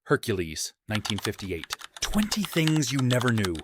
Hercules, 1958. 20 things you never knew.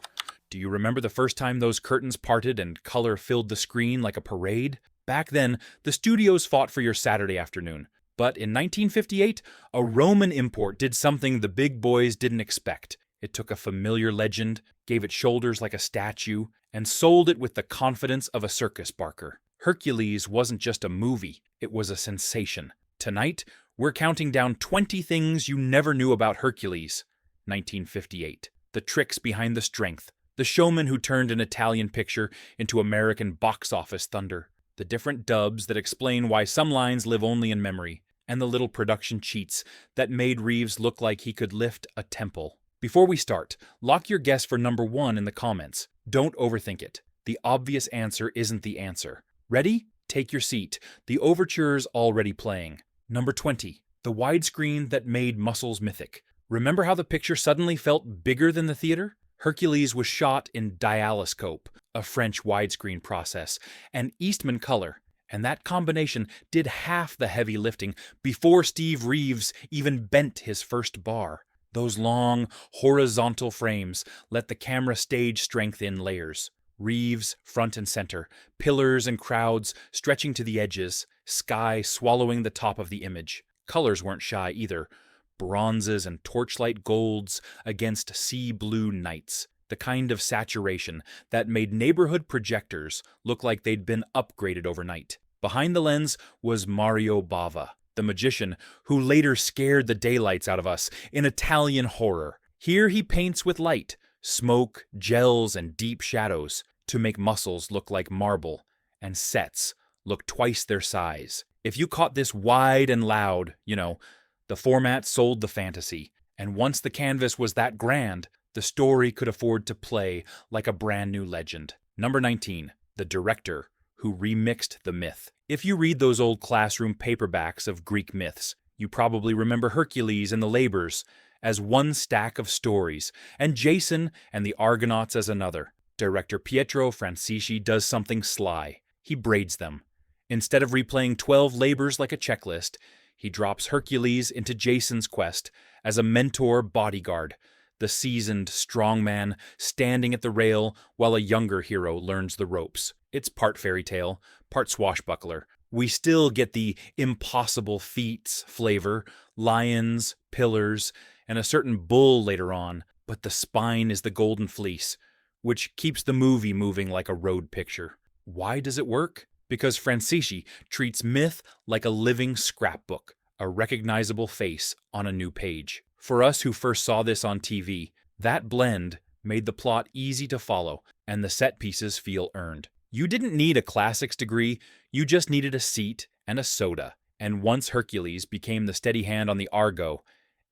Do you remember the first time those curtains parted and color filled the screen like a parade? Back then, the studios fought for your Saturday afternoon. But in 1958, a Roman import did something the big boys didn't expect. It took a familiar legend, gave it shoulders like a statue, and sold it with the confidence of a circus barker. Hercules wasn't just a movie, it was a sensation. Tonight, we're counting down 20 things you never knew about Hercules, 1958. The tricks behind the strength, the showman who turned an Italian picture into American box office thunder, the different dubs that explain why some lines live only in memory, and the little production cheats that made Reeves look like he could lift a temple. Before we start, lock your guess for number 1 in the comments. Don't overthink it. The obvious answer isn't the answer. Ready? Take your seat. The overture's already playing. Number 20. The widescreen that made muscles mythic. Remember how the picture suddenly felt bigger than the theater? Hercules was shot in dialyscope, a French widescreen process, and Eastman color, and that combination did half the heavy lifting before Steve Reeves even bent his first bar. Those long, horizontal frames let the camera stage strength in layers. Reeves, front and center, pillars and crowds stretching to the edges, sky swallowing the top of the image. Colors weren't shy either. Bronzes and torchlight golds against sea blue nights. The kind of saturation that made neighborhood projectors look like they'd been upgraded overnight. Behind the lens was Mario Bava, the magician who later scared the daylights out of us in Italian horror. Here he paints with light, smoke, gels, and deep shadows to make muscles look like marble and sets look twice their size. If you caught this wide and loud, the format sold the fantasy, and once the canvas was that grand, the story could afford to play like a brand new legend. Number 19, the director who remixed the myth. If you read those old classroom paperbacks of Greek myths, you probably remember Hercules and the Labors as one stack of stories, and Jason and the Argonauts as another. Director Pietro Francisci does something sly. He braids them. Instead of replaying 12 labors like a checklist, he drops Hercules into Jason's quest as a mentor bodyguard, the seasoned strongman standing at the rail while a younger hero learns the ropes. It's part fairy tale, part swashbuckler. We still get the impossible feats flavor, lions, pillars, and a certain bull later on, but the spine is the golden fleece, which keeps the movie moving like a road picture. Why does it work? Because Francisci treats myth like a living scrapbook, a recognizable face on a new page. For us who first saw this on TV, that blend made the plot easy to follow and the set pieces feel earned. You didn't need a classics degree, you just needed a seat and a soda. And once Hercules became the steady hand on the Argo,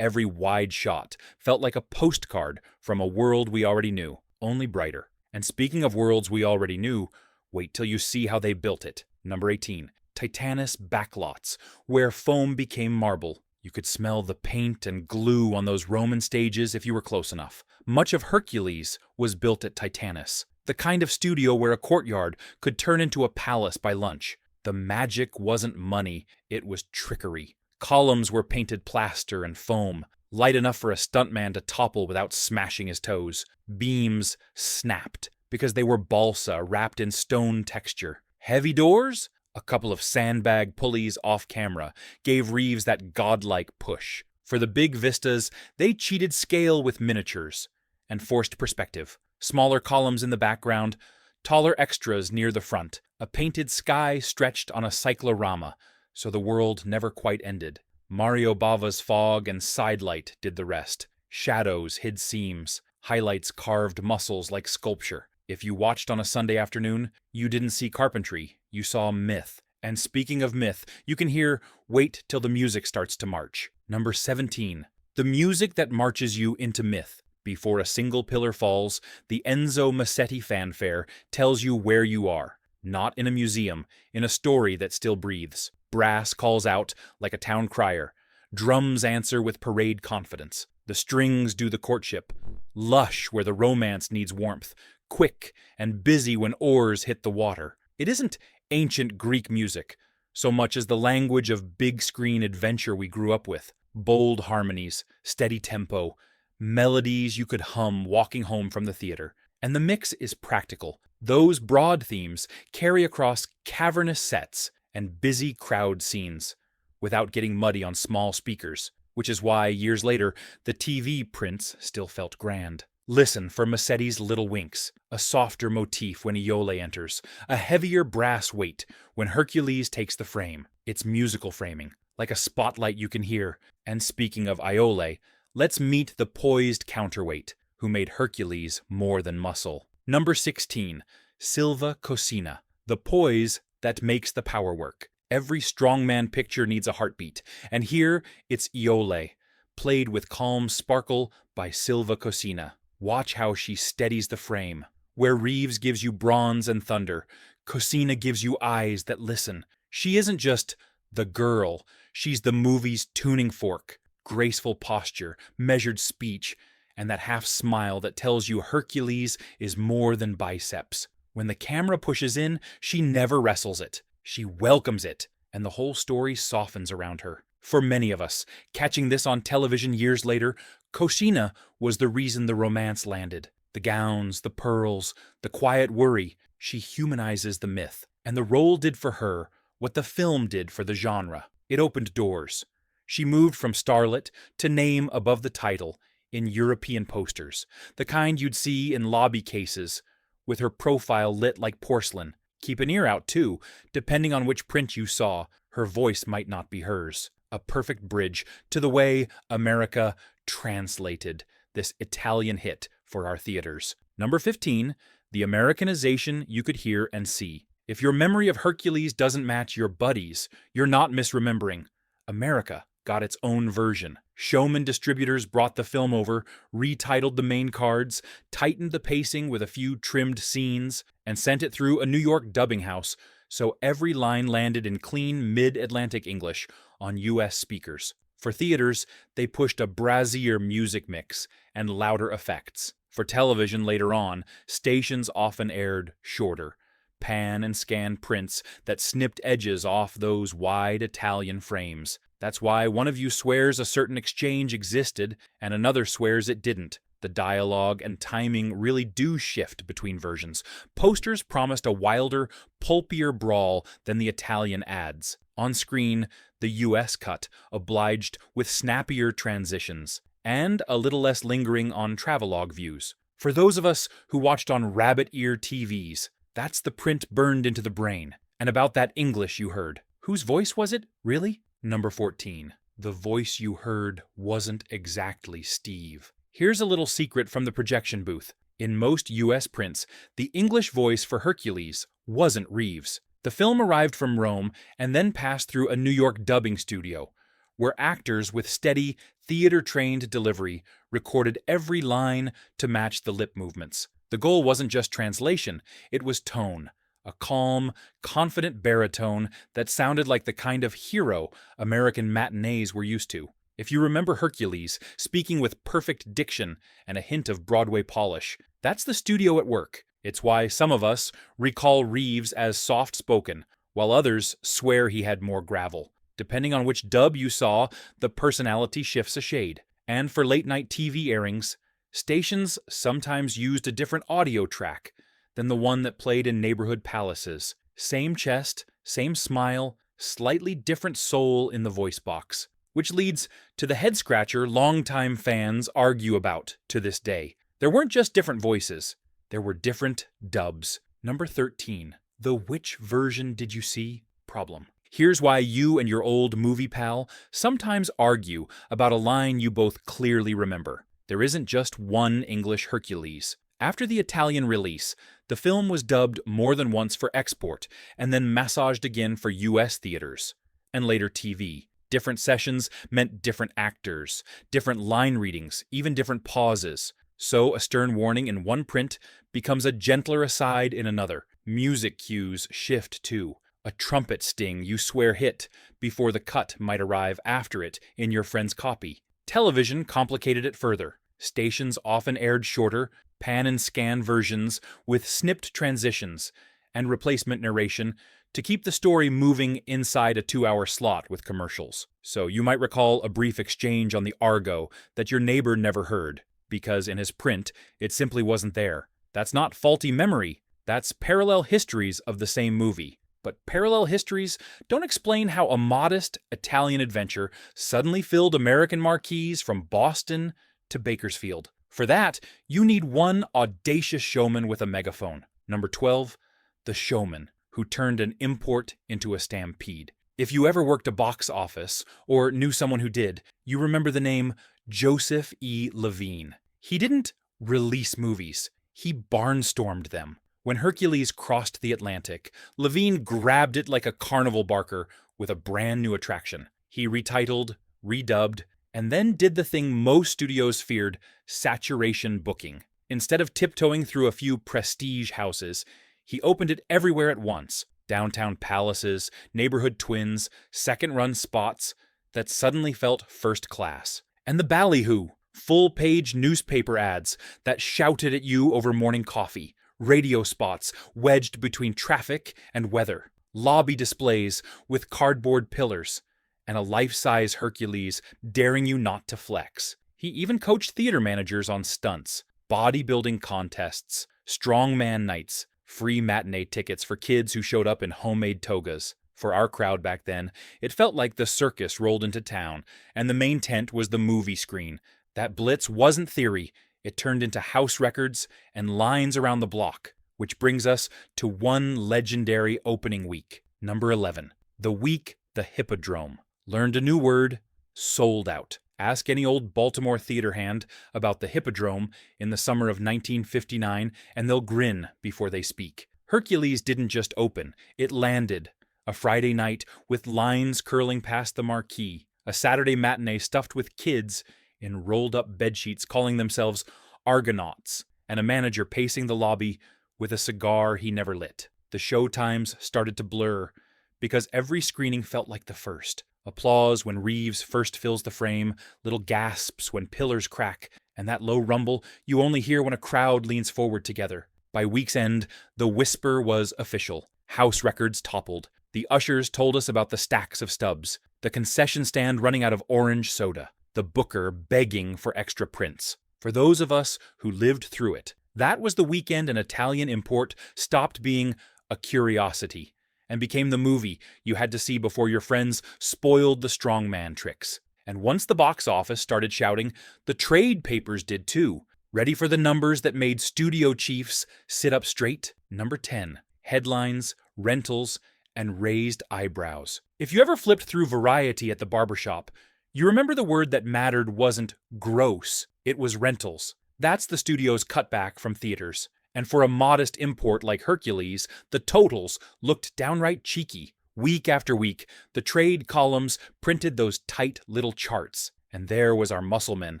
every wide shot felt like a postcard from a world we already knew, only brighter. And speaking of worlds we already knew, wait till you see how they built it. Number 18, Titanus backlots, where foam became marble. You could smell the paint and glue on those Roman stages if you were close enough. Much of Hercules was built at Titanus, the kind of studio where a courtyard could turn into a palace by lunch. The magic wasn't money, it was trickery. Columns were painted plaster and foam, light enough for a stuntman to topple without smashing his toes. Beams snapped because they were balsa wrapped in stone texture. Heavy doors? A couple of sandbag pulleys off camera gave Reeves that godlike push. For the big vistas, they cheated scale with miniatures and forced perspective. Smaller columns in the background, taller extras near the front, a painted sky stretched on a cyclorama, so the world never quite ended. Mario Bava's fog and sidelight did the rest. Shadows hid seams, highlights carved muscles like sculpture. If you watched on a Sunday afternoon, you didn't see carpentry, you saw myth. And speaking of myth, you can hear "Wait Till the Music Starts to March." Number 17. The music that marches you into myth. Before a single pillar falls, the Enzo Massetti fanfare tells you where you are. Not in a museum, in a story that still breathes. Brass calls out like a town crier. Drums answer with parade confidence. The strings do the courtship. Lush where the romance needs warmth. Quick and busy when oars hit the water. It isn't ancient Greek music, so much as the language of big-screen adventure we grew up with. Bold harmonies, steady tempo, melodies you could hum walking home from the theater. And the mix is practical. Those broad themes carry across cavernous sets and busy crowd scenes without getting muddy on small speakers, which is why, years later, the TV prints still felt grand. Listen for Massetti's little winks, a softer motif when Iole enters, a heavier brass weight when Hercules takes the frame. It's musical framing, like a spotlight you can hear. And speaking of Iole, let's meet the poised counterweight, who made Hercules more than muscle. Number 16, Silva Cosina, the poise that makes the power work. Every strongman picture needs a heartbeat, and here it's Iole, played with calm sparkle by Silva Cosina. Watch how she steadies the frame. Where Reeves gives you bronze and thunder, Cosina gives you eyes that listen. She isn't just the girl, she's the movie's tuning fork. Graceful posture, measured speech, and that half smile that tells you Hercules is more than biceps. When the camera pushes in, she never wrestles it. She welcomes it, and the whole story softens around her. For many of us, catching this on television years later, Cosina was the reason the romance landed. The gowns, the pearls, the quiet worry. She humanizes the myth. And the role did for her what the film did for the genre. It opened doors. She moved from starlet to name above the title in European posters, the kind you'd see in lobby cases, with her profile lit like porcelain. Keep an ear out, too. Depending on which print you saw, her voice might not be hers. A perfect bridge to the way America translated this Italian hit for our theaters. Number 15, the Americanization you could hear and see. If your memory of Hercules doesn't match your buddies, you're not misremembering. America got its own version. Showman distributors brought the film over, retitled the main cards, tightened the pacing with a few trimmed scenes, and sent it through a New York dubbing house so every line landed in clean mid-Atlantic English on U.S. speakers. For theaters, they pushed a brassier music mix and louder effects. For television later on, stations often aired shorter, pan and scan prints that snipped edges off those wide Italian frames. That's why one of you swears a certain exchange existed and another swears it didn't. The dialogue and timing really do shift between versions. Posters promised a wilder, pulpier brawl than the Italian ads. On screen, the US cut obliged with snappier transitions and a little less lingering on travelogue views. For those of us who watched on rabbit-ear TVs, that's the print burned into the brain. And about that English you heard. Whose voice was it, really? Number 14. The voice you heard wasn't exactly Steve. Here's a little secret from the projection booth. In most US prints, the English voice for Hercules wasn't Reeves. The film arrived from Rome and then passed through a New York dubbing studio, where actors with steady, theater-trained delivery recorded every line to match the lip movements. The goal wasn't just translation, it was tone. A calm, confident baritone that sounded like the kind of hero American matinees were used to. If you remember Hercules, speaking with perfect diction and a hint of Broadway polish, that's the studio at work. It's why some of us recall Reeves as soft-spoken, while others swear he had more gravel. Depending on which dub you saw, the personality shifts a shade. And for late-night TV airings, stations sometimes used a different audio track than the one that played in neighborhood palaces. Same chest, same smile, slightly different soul in the voice box. Which leads to the head-scratcher longtime fans argue about to this day. There weren't just different voices, there were different dubs. Number 13. The which version did you see problem. Here's why you and your old movie pal sometimes argue about a line you both clearly remember. There isn't just one English Hercules. After the Italian release, the film was dubbed more than once for export, and then massaged again for US theaters, and later TV. Different sessions meant different actors, different line readings, even different pauses. So a stern warning in one print becomes a gentler aside in another. Music cues shift too. A trumpet sting you swear hit before the cut might arrive after it in your friend's copy. Television complicated it further. Stations often aired shorter, pan and scan versions with snipped transitions and replacement narration to keep the story moving inside a 2-hour slot with commercials. So you might recall a brief exchange on the Argo that your neighbor never heard, because in his print, it simply wasn't there. That's not faulty memory, that's parallel histories of the same movie. But parallel histories don't explain how a modest Italian adventure suddenly filled American marquees from Boston to Bakersfield. For that, you need one audacious showman with a megaphone. Number 12, the showman, who turned an import into a stampede. If you ever worked a box office, or knew someone who did, you remember the name Joseph Levine. He didn't release movies, he barnstormed them. When Hercules crossed the Atlantic, Levine grabbed it like a carnival barker with a brand new attraction. He retitled, redubbed, and then did the thing most studios feared, saturation booking. Instead of tiptoeing through a few prestige houses, he opened it everywhere at once. Downtown palaces, neighborhood twins, second-run spots that suddenly felt first class. And the ballyhoo, full-page newspaper ads that shouted at you over morning coffee. Radio spots wedged between traffic and weather, lobby displays with cardboard pillars, and a life-size Hercules daring you not to flex. He even coached theater managers on stunts, bodybuilding contests, strongman nights, free matinee tickets for kids who showed up in homemade togas. For our crowd back then, it felt like the circus rolled into town, and the main tent was the movie screen. That blitz wasn't theory. It turned into house records and lines around the block, which brings us to one legendary opening week. Number 11. The week the Hippodrome. Learned a new word, sold out. Ask any old Baltimore theater hand about the Hippodrome in the summer of 1959, and they'll grin before they speak. Hercules didn't just open, it landed. A Friday night with lines curling past the marquee. A Saturday matinee stuffed with kids in rolled-up bedsheets calling themselves Argonauts, and a manager pacing the lobby with a cigar he never lit. The show times started to blur, because every screening felt like the first. Applause when Reeves first fills the frame, little gasps when pillars crack, and that low rumble you only hear when a crowd leans forward together. By week's end, the whisper was official. House records toppled. The ushers told us about the stacks of stubs, the concession stand running out of orange soda, the booker begging for extra prints. For those of us who lived through it, that was the weekend an Italian import stopped being a curiosity and became the movie you had to see before your friends spoiled the strongman tricks. And once the box office started shouting, the trade papers did too. Ready for the numbers that made studio chiefs sit up straight? Number 10. Headlines, rentals, and raised eyebrows. If you ever flipped through Variety at the barbershop, you remember the word that mattered wasn't gross, it was rentals. That's the studio's cutback from theaters. And for a modest import like Hercules, the totals looked downright cheeky. Week after week, the trade columns printed those tight little charts. And there was our muscleman,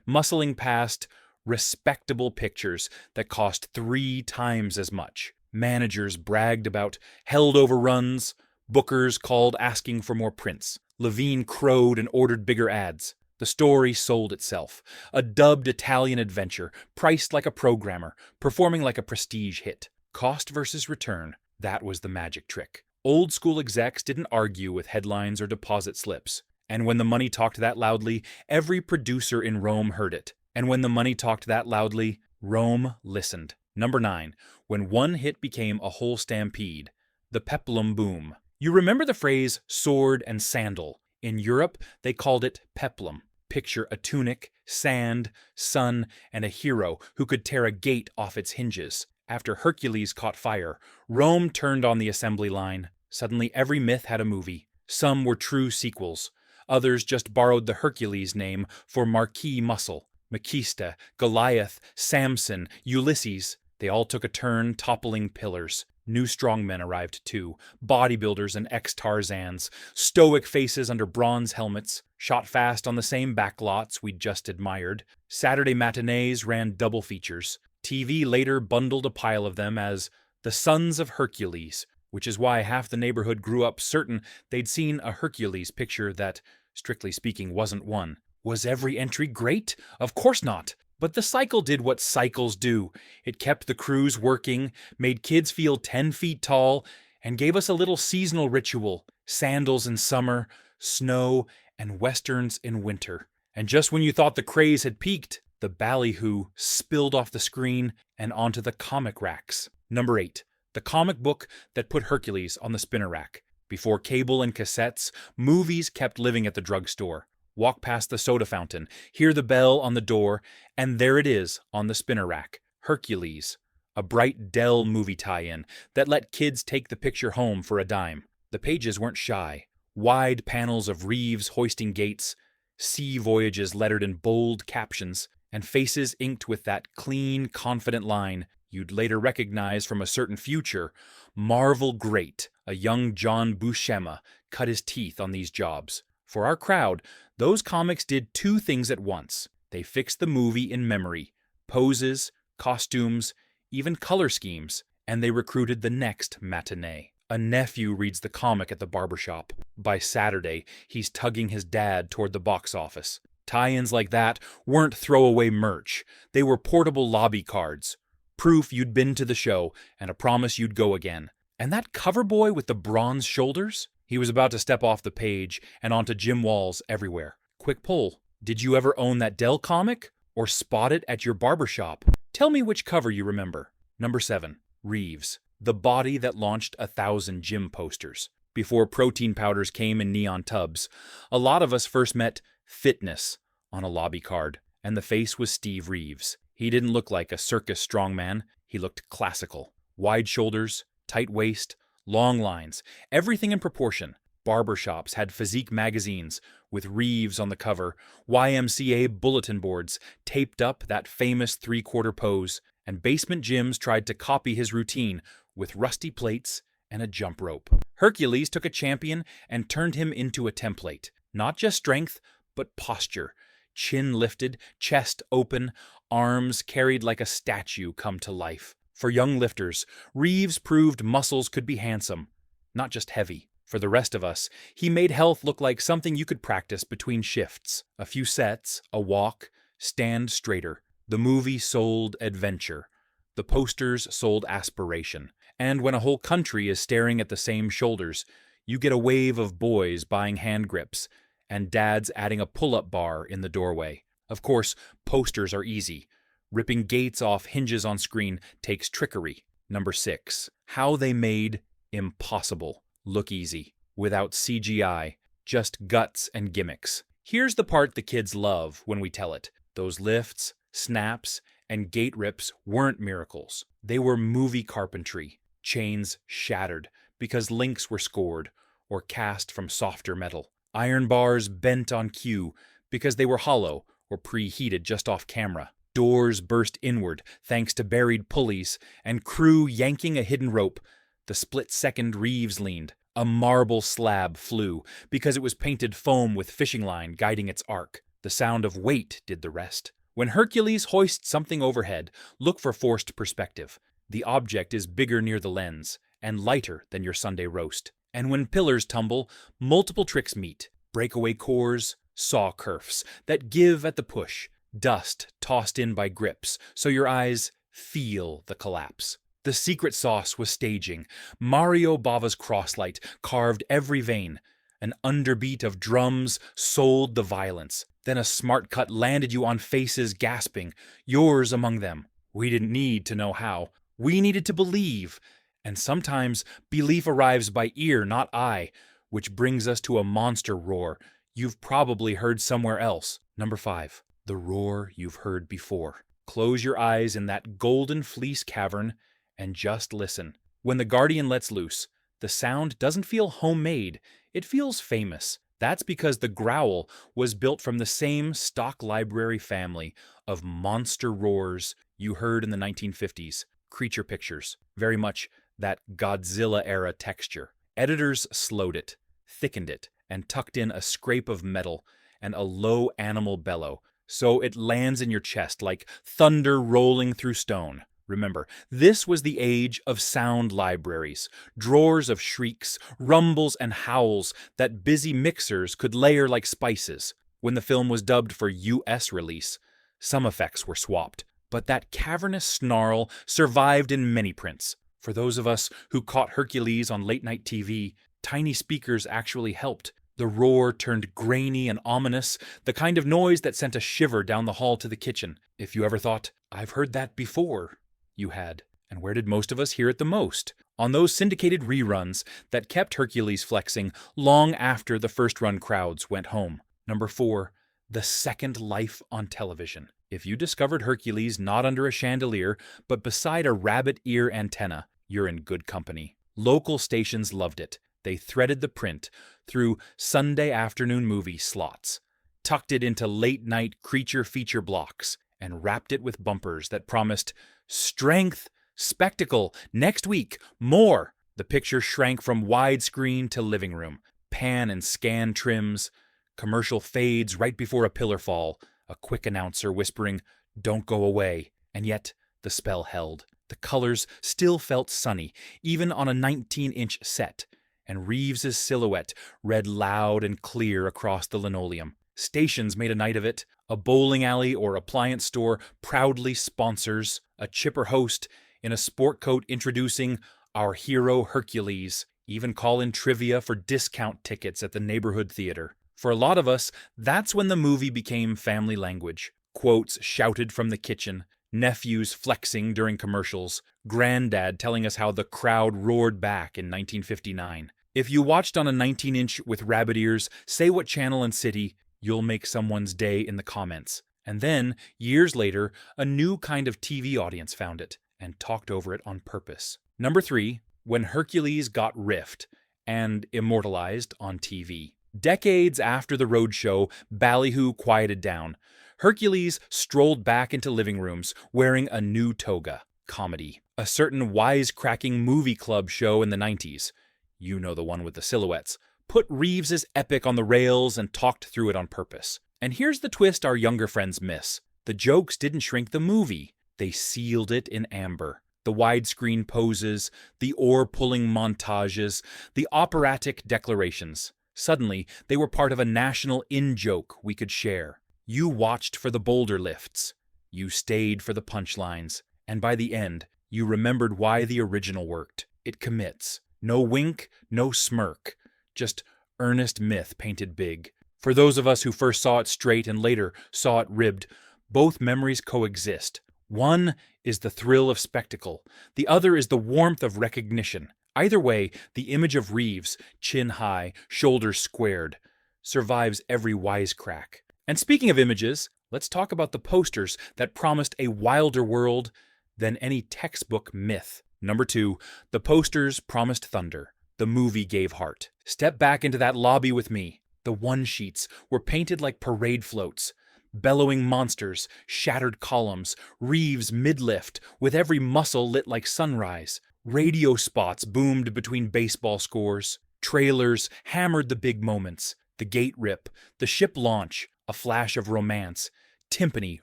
muscling past respectable pictures that cost 3 times as much. Managers bragged about held overruns, bookers called asking for more prints. Levine crowed and ordered bigger ads. The story sold itself. A dubbed Italian adventure, priced like a programmer, performing like a prestige hit. Cost versus return, that was the magic trick. Old school execs didn't argue with headlines or deposit slips. And when the money talked that loudly, every producer in Rome heard it. And when the money talked that loudly, Rome listened. Number 9. When one hit became a whole stampede. The peplum boom. You remember the phrase sword and sandal. In Europe, they called it peplum. Picture a tunic, sand, sun, and a hero who could tear a gate off its hinges. After Hercules caught fire, Rome turned on the assembly line. Suddenly every myth had a movie. Some were true sequels. Others just borrowed the Hercules name for marquee muscle. Makista, Goliath, Samson, Ulysses. They all took a turn toppling pillars. New strongmen arrived too, bodybuilders and ex-Tarzans, stoic faces under bronze helmets, shot fast on the same backlots we'd just admired. Saturday matinees ran double features. TV later bundled a pile of them as the Sons of Hercules, which is why half the neighborhood grew up certain they'd seen a Hercules picture that, strictly speaking, wasn't one. Was every entry great? Of course not. But the cycle did what cycles do. It kept the crews working, made kids feel 10 feet tall, and gave us a little seasonal ritual, sandals in summer, snow, and westerns in winter. And just when you thought the craze had peaked, the ballyhoo spilled off the screen and onto the comic racks. Number 8. The comic book that put Hercules on the spinner rack. Before cable and cassettes, movies kept living at the drugstore. Walk past the soda fountain, hear the bell on the door, and there it is on the spinner rack. Hercules, a bright Dell movie tie-in that let kids take the picture home for a dime. The pages weren't shy. Wide panels of Reeves hoisting gates, sea voyages lettered in bold captions, and faces inked with that clean, confident line you'd later recognize from A Certain Future. Marvel great, a young John Buscema cut his teeth on these jobs. For our crowd, those comics did two things at once. They fixed the movie in memory, poses, costumes, even color schemes, and they recruited the next matinee. A nephew reads the comic at the barbershop. By Saturday, he's tugging his dad toward the box office. Tie-ins like that weren't throwaway merch. They were portable lobby cards. Proof you'd been to the show, and a promise you'd go again. And that cover boy with the bronze shoulders? He was about to step off the page and onto gym walls everywhere. Quick poll. Did you ever own that Dell comic? Or spot it at your barbershop? Tell me which cover you remember. Number 7. Reeves. The body that launched 1,000 gym posters. Before protein powders came in neon tubs, a lot of us first met fitness on a lobby card, and the face was Steve Reeves. He didn't look like a circus strongman. He looked classical. Wide shoulders, tight waist, long lines, everything in proportion. Barbershops had physique magazines with Reeves on the cover, YMCA bulletin boards taped up that famous three-quarter pose, and basement gyms tried to copy his routine with rusty plates and a jump rope. Hercules took a champion and turned him into a template. Not just strength, but posture. Chin lifted, chest open, arms carried like a statue come to life. For young lifters, Reeves proved muscles could be handsome, not just heavy. For the rest of us, he made health look like something you could practice between shifts. A few sets, a walk, stand straighter. The movie sold adventure. The posters sold aspiration. And when a whole country is staring at the same shoulders, you get a wave of boys buying hand grips and dads adding a pull-up bar in the doorway. Of course, posters are easy. Ripping gates off hinges on screen takes trickery. Number 6. How they made impossible look easy. Without CGI, just guts and gimmicks. Here's the part the kids love when we tell it. Those lifts, snaps, and gate rips weren't miracles. They were movie carpentry. Chains shattered because links were scored or cast from softer metal. Iron bars bent on cue because they were hollow or preheated just off camera. Doors burst inward thanks to buried pulleys and crew yanking a hidden rope. The split-second Reeves leaned. A marble slab flew because it was painted foam with fishing line guiding its arc. The sound of weight did the rest. When Hercules hoists something overhead, look for forced perspective. The object is bigger near the lens and lighter than your Sunday roast. And when pillars tumble, multiple tricks meet. Breakaway cores, saw kerfs that give at the push. Dust tossed in by grips so your eyes feel the collapse. The secret sauce was staging. Mario Bava's crosslight carved every vein. An underbeat of drums sold the violence. Then a smart cut landed you on faces gasping, yours among them. We didn't need to know how. We needed to believe. And sometimes belief arrives by ear, not eye, which brings us to a monster roar you've probably heard somewhere else. Number 5. The roar you've heard before. Close your eyes in that golden fleece cavern and just listen. When the Guardian lets loose, the sound doesn't feel homemade, it feels famous. That's because the growl was built from the same stock library family of monster roars you heard in the 1950s. Creature pictures, very much that Godzilla-era texture. Editors slowed it, thickened it, and tucked in a scrape of metal and a low animal bellow, so it lands in your chest like thunder rolling through stone. Remember, this was the age of sound libraries, drawers of shrieks, rumbles, and howls that busy mixers could layer like spices. When the film was dubbed for US release, some effects were swapped, but that cavernous snarl survived in many prints. For those of us who caught Hercules on late-night TV, tiny speakers actually helped. The roar turned grainy and ominous, the kind of noise that sent a shiver down the hall to the kitchen. If you ever thought, "I've heard that before," you had. And where did most of us hear it the most? On those syndicated reruns that kept Hercules flexing long after the first-run crowds went home. Number 4, the second life on television. If you discovered Hercules not under a chandelier, but beside a rabbit ear antenna, you're in good company. Local stations loved it. They threaded the print through Sunday afternoon movie slots, tucked it into late-night creature feature blocks, and wrapped it with bumpers that promised strength, spectacle, next week, more. The picture shrank from widescreen to living room, pan and scan trims, commercial fades right before a pillar fall, a quick announcer whispering, "Don't go away," and yet the spell held. The colors still felt sunny, even on a 19-inch set, and Reeves' silhouette read loud and clear across the linoleum. Stations made a night of it. A bowling alley or appliance store proudly sponsors a chipper host in a sport coat introducing our hero Hercules. Even call in trivia for discount tickets at the neighborhood theater. For a lot of us, that's when the movie became family language. Quotes shouted from the kitchen, nephews flexing during commercials, granddad telling us how the crowd roared back in 1959. If you watched on a 19-inch with rabbit ears, say what channel and city, you'll make someone's day in the comments. And then, years later, a new kind of TV audience found it and talked over it on purpose. Number 3, when Hercules got riffed and immortalized on TV. Decades after the roadshow ballyhoo quieted down, Hercules strolled back into living rooms wearing a new toga. Comedy. A certain wisecracking movie club show in the 90s, you know the one with the silhouettes, put Reeves' epic on the rails and talked through it on purpose. And here's the twist our younger friends miss. The jokes didn't shrink the movie. They sealed it in amber. The widescreen poses, the oar-pulling montages, the operatic declarations. Suddenly, they were part of a national in-joke we could share. You watched for the boulder lifts. You stayed for the punchlines. And by the end, you remembered why the original worked. It commits. No wink, no smirk. Just earnest myth painted big. For those of us who first saw it straight and later saw it ribbed, both memories coexist. One is the thrill of spectacle. The other is the warmth of recognition. Either way, the image of Reeves, chin high, shoulders squared, survives every wisecrack. And speaking of images, let's talk about the posters that promised a wilder world than any textbook myth. Number 2, the posters promised thunder. The movie gave heart. Step back into that lobby with me. The one-sheets were painted like parade floats. Bellowing monsters, shattered columns, Reeves mid-lift, with every muscle lit like sunrise. Radio spots boomed between baseball scores. Trailers hammered the big moments. The gate rip, the ship launch, a flash of romance. Timpani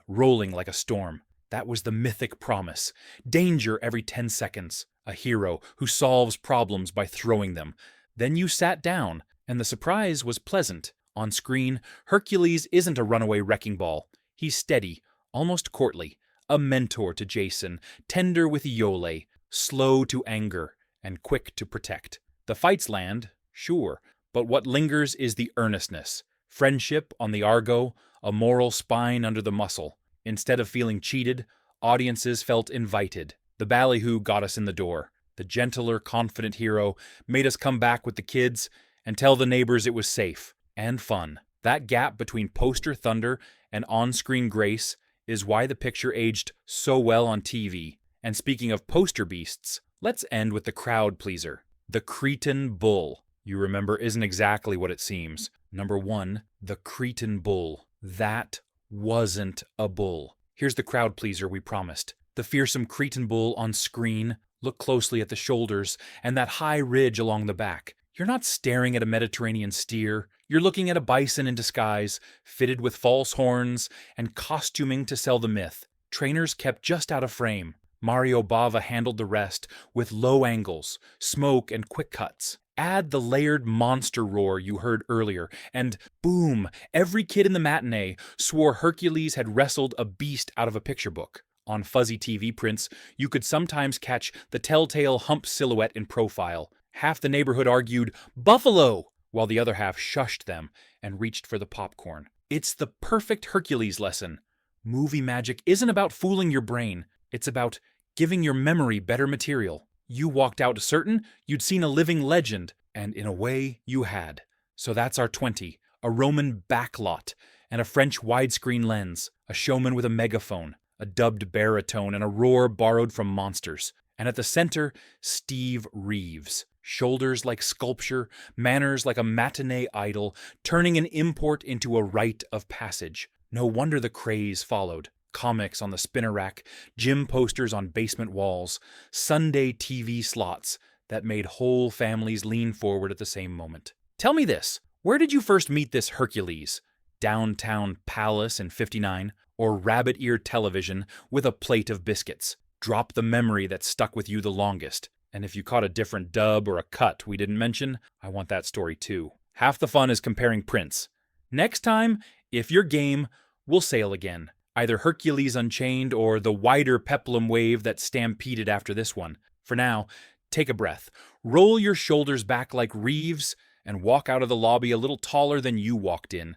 rolling like a storm. That was the mythic promise. Danger every 10 seconds. A hero who solves problems by throwing them. Then you sat down, and the surprise was pleasant. On screen, Hercules isn't a runaway wrecking ball. He's steady, almost courtly, a mentor to Jason, tender with Iole, slow to anger, and quick to protect. The fights land, sure, but what lingers is the earnestness. Friendship on the Argo, a moral spine under the muscle. Instead of feeling cheated, audiences felt invited. The ballyhoo got us in the door. The gentler, confident hero made us come back with the kids and tell the neighbors it was safe and fun. That gap between poster thunder and on-screen grace is why the picture aged so well on TV. And speaking of poster beasts, let's end with the crowd pleaser. The Cretan bull, you remember, isn't exactly what it seems. Number 1, the Cretan bull. That wasn't a bull. Here's the crowd pleaser we promised. The fearsome Cretan bull on screen. Look closely at the shoulders and that high ridge along the back. You're not staring at a Mediterranean steer. You're looking at a bison in disguise, fitted with false horns and costuming to sell the myth. Trainers kept just out of frame. Mario Bava handled the rest with low angles, smoke, and quick cuts. Add the layered monster roar you heard earlier, and boom, every kid in the matinee swore Hercules had wrestled a beast out of a picture book. On fuzzy TV prints, you could sometimes catch the telltale hump silhouette in profile. Half the neighborhood argued, "Buffalo!" while the other half shushed them and reached for the popcorn. It's the perfect Hercules lesson. Movie magic isn't about fooling your brain. It's about giving your memory better material. You walked out certain you'd seen a living legend, and in a way, you had. So that's our 20. A Roman backlot, and a French widescreen lens, a showman with a megaphone, a dubbed baritone, and a roar borrowed from monsters. And at the center, Steve Reeves. Shoulders like sculpture, manners like a matinee idol, turning an import into a rite of passage. No wonder the craze followed. Comics on the spinner rack, gym posters on basement walls, Sunday TV slots that made whole families lean forward at the same moment. Tell me this, where did you first meet this Hercules? Downtown Palace in '59, or rabbit ear television with a plate of biscuits? Drop the memory that stuck with you the longest. And if you caught a different dub or a cut we didn't mention, I want that story too. Half the fun is comparing prints. Next time, if you're game, we'll sail again. Either Hercules Unchained or the wider peplum wave that stampeded after this one. For now, take a breath, roll your shoulders back like Reeves, and walk out of the lobby a little taller than you walked in.